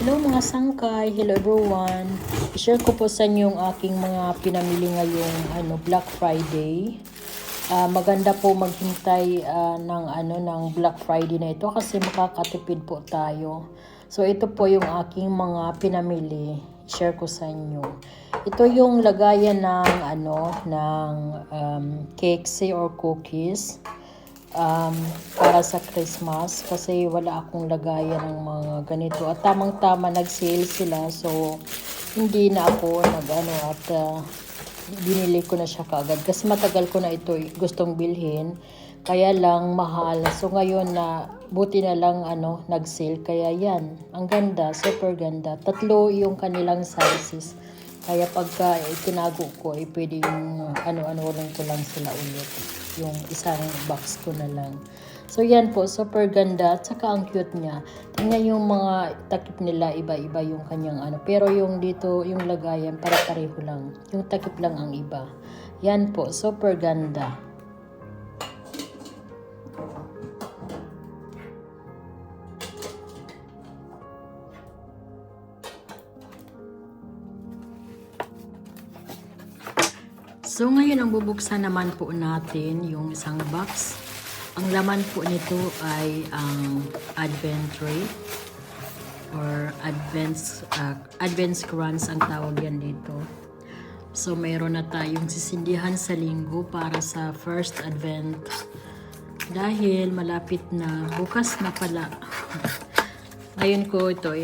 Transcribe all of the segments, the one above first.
Hello mga sangkay, hello everyone. I-share ko po sa inyo yung aking mga pinamili ngayong Black Friday. Maganda po maghintay ng Black Friday na ito kasi makakatipid po tayo. So ito po yung aking mga pinamili. I-share ko sa inyo. Ito yung lagayan ng cakes or cookies. Para sa Christmas kasi wala akong lagayan ng mga ganito at tamang-tama nag-sale sila, so hindi na ako binili ko na siya kaagad kasi matagal ko na ito gustong bilhin, kaya lang mahal. So ngayon na buti na lang nag-sale, kaya yan, ang ganda, super ganda. Tatlo yung kanilang sizes, kaya pagka tinago ko pwede yung lang ko lang sila ulit, yung isang box ko na lang. So yan po, super ganda at saka ang cute niya. Tingnan yung mga takip nila, iba-iba yung kanyang pero yung dito yung lagayan pare-pareho lang, yung takip lang ang iba. Yan po, super ganda. So ngayon ang bubuksan naman po natin yung isang box. Ang laman po nito ay ang Advent tray or Advent crans ang tawag yan dito. So mayroon na tayong sisindihan sa linggo para sa first Advent. Dahil malapit na, bukas na pala. Ngayon ko ito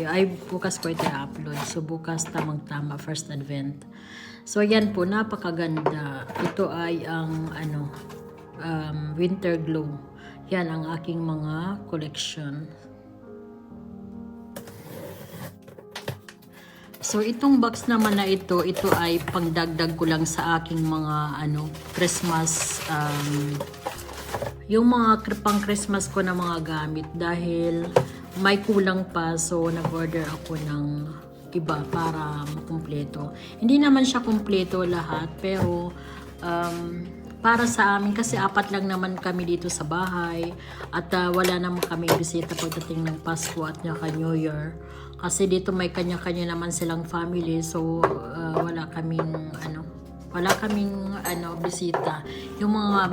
bukas ko ito i-upload. So bukas tamang-tama first Advent. So yan po, napakaganda. Ito ay ang Winter Glow. Yan ang aking mga collection. So itong box naman na ito ay pangdagdag ko lang sa aking mga Christmas yung mga pang Christmas ko na mga gamit dahil may kulang pa, so nag-order ako ng iba para makumpleto. Hindi naman siya kumpleto lahat, pero para sa amin kasi 4 lang naman kami dito sa bahay at wala naman kami bisita pagdating ng Pasko at New Year. Kasi dito may kanya-kanya naman silang family, so wala kaming bisita. Yung mga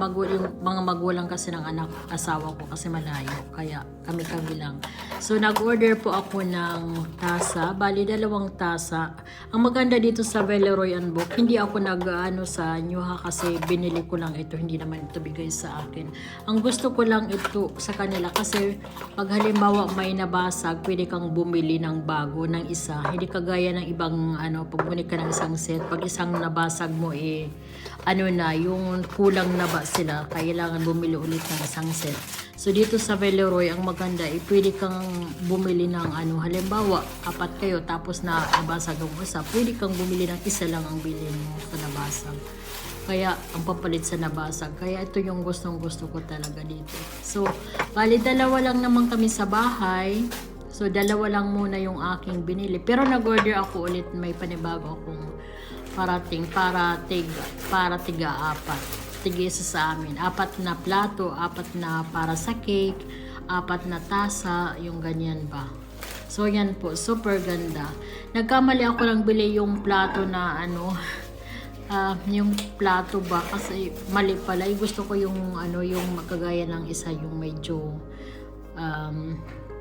magulang kasi ng asawa ko kasi malayo, kaya kami lang. So nag-order po ako ng tasa, bali 2 tasa. Ang maganda dito sa Veleroy and Book, hindi ako sa Nyuha kasi binili ko lang ito, hindi naman ito bigay sa akin. Ang gusto ko lang ito sa kanila kasi pag halimbawa may nabasag, pwede kang bumili ng bago ng isa. Hindi kagaya ng ibang pag bumili ka ng isang set, pag isang nabasag mo yung kulang na ba sila, kailangan bumili ulit ng isang set. So dito sa Veleroy ang maganda pwede kang bumili ng halimbawa 4 kayo tapos na nabasag ang isa, pwede kang bumili ng isa lang ang bilhin mo sa nabasag, kaya ang papalit sa nabasag. Kaya ito yung gustong gusto ko talaga dito. So bali 2 lang naman kami sa bahay, so 2 lang muna yung aking binili, pero nag-order ako ulit, may panibago akong parating para tiga 4. Tigisa sa amin. 4 na plato, 4 na para sa cake, 4 na tasa, yung ganyan ba. So yan po, super ganda. Nagkamali ako lang bili yung plato na yung plato ba kasi mali pala. Gusto ko yung yung makagaya ng isa, yung medyo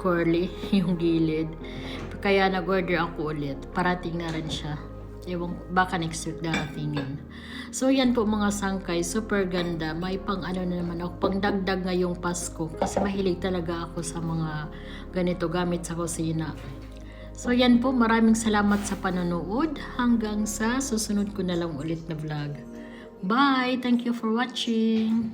curly yung gilid. Kaya nag-order ako ulit. Parating na rin siya. Baka next week darating yun. So yan po mga sangkay, super ganda. May pang naman ako, pang dagdag ngayong Pasko kasi mahilig talaga ako sa mga ganito gamit sa kusina. So yan po, maraming salamat sa panonood. Hanggang sa susunod ko na lang ulit na vlog. Bye! Thank you for watching!